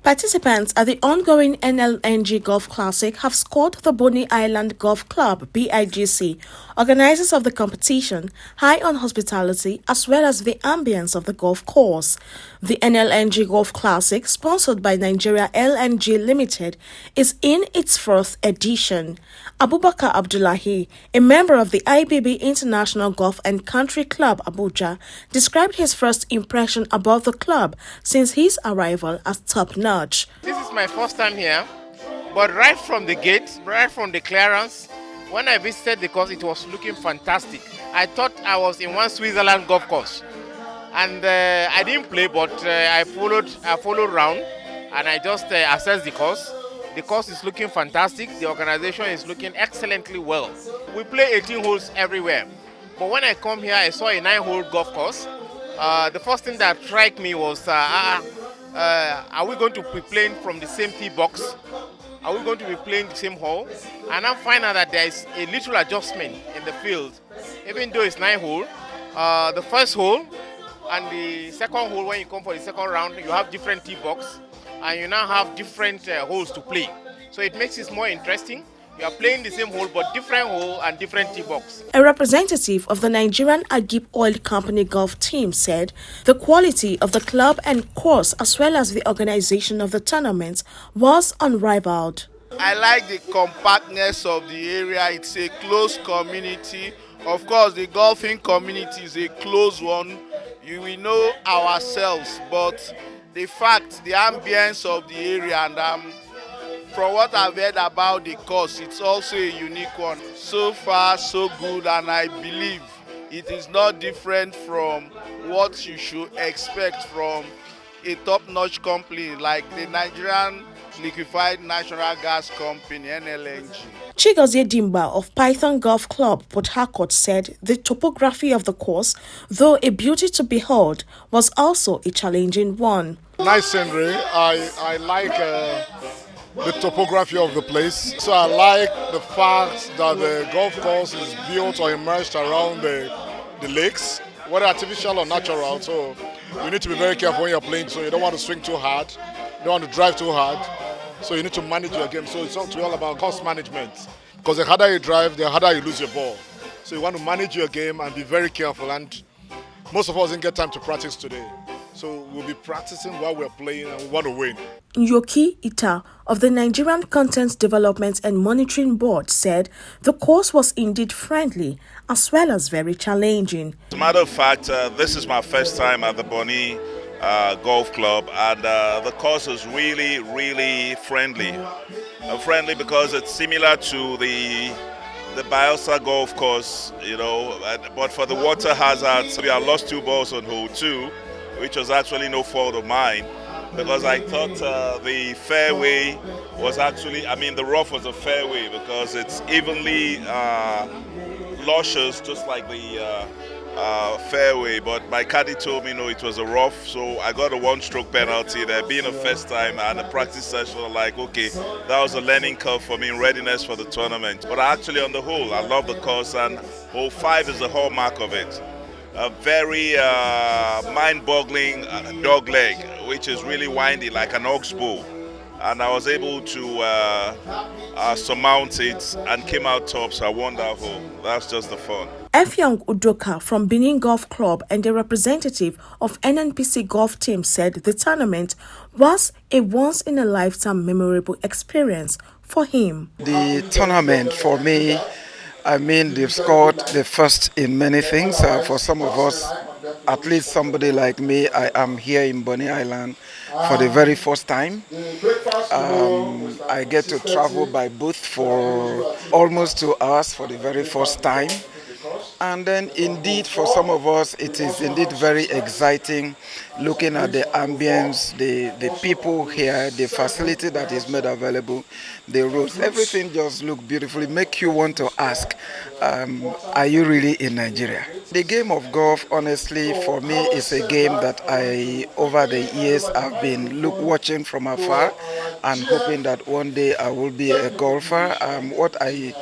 Participants at the ongoing NLNG Golf Classic have scored the Bonny Island Golf Club (BIGC), organisers of the competition, high on hospitality as well as the ambience of the golf course. The NLNG Golf Classic, sponsored by Nigeria LNG Limited, is in its fourth edition. Abubakar Abdullahi, a member of the IBB International Golf and Country Club Abuja, described his first impression about the club since his arrival as top-notch. This is my first time here, but right from the gate, right from the clearance, when I visited the course, it was looking fantastic. I thought I was in one Switzerland golf course, and I didn't play, but I followed round, and I just assessed the course. The course is looking fantastic. The organization is looking excellently well. We play 18 holes everywhere, but when I come here, I saw a 9-hole golf course. The first thing that struck me was, are we going to be playing from the same tee box? Are we going to be playing the same hole? And I find out that there is a little adjustment in the field. Even though it's 9-hole, the first hole and the second hole, when you come for the second round, you have different tee box, and you now have different holes to play. So it makes it more interesting. You are playing the same hole, but different hole and different tee box. A representative of the Nigerian Agip Oil Company golf team said the quality of the club and course as well as the organization of the tournament was unrivaled. I like the compactness of the area. It's a close community. Of course, the golfing community is a close one. We know ourselves, but the ambience of the area, and from what I've heard about the course, it's also a unique one. So far, so good, and I believe it is not different from what you should expect from a top-notch company like the Nigerian Liquefied Natural Gas Company, NLNG. Chigozie Dimba of Python Golf Club, Port Harcourt, said the topography of the course, though a beauty to behold, was also a challenging one. Nice scenery. I like the topography of the place. So I like the fact that the golf course is built or immersed around the lakes, whether artificial or natural. So you need to be very careful when you're playing. So you don't want to swing too hard, you don't want to drive too hard. So you need to manage your game. So it's all about course management. Because the harder you drive, the harder you lose your ball. So you want to manage your game and be very careful. And most of us didn't get time to practice today. So we'll be practicing while we're playing and we want to win. Nyoki Ita of the Nigerian Content Development and Monitoring Board said the course was indeed friendly as well as very challenging. As a matter of fact, this is my first time at the Bonny Golf Club, and the course is really, really friendly. Friendly because it's similar to the Bielsa golf course, but for the water hazards, we have lost 2 balls on hole 2, which was actually no fault of mine, because I thought the fairway was actually, the rough was a fairway because it's evenly luscious, just like the fairway, but my caddy told me no, it was a rough, so I got a 1-stroke penalty there. Being a first time and a practice session, okay, that was a learning curve for me in readiness for the tournament. But actually on the whole, I love the course, and hole 5 is the hallmark of it. A very mind-boggling dog leg, which is really windy like an oxbow. And I was able to surmount it and came out top, so I won that hole. That's just the fun. Effiong Udoka from Benin Golf Club and a representative of NNPC Golf Team said the tournament was a once-in-a-lifetime memorable experience for him. The tournament for me, they've scored the first in many things. For some of us, at least somebody like me, I am here in Bonny Island for the very first time. I get to travel by boat for almost 2 hours for the very first time. And then indeed for some of us it is indeed very exciting looking at the ambience, the people here, the facility that is made available, the roads, everything just look beautifully, make you want to ask, are you really in Nigeria? The game of golf, honestly, for me is a game that I, over the years, have been watching from afar and hoping that one day I will be a golfer. What I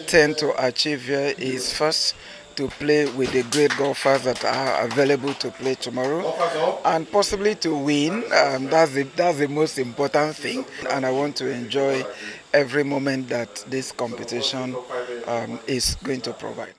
tend to achieve here is first to play with the great golfers that are available to play tomorrow, and possibly to win. That's the most important thing, and I want to enjoy every moment that this competition is going to provide.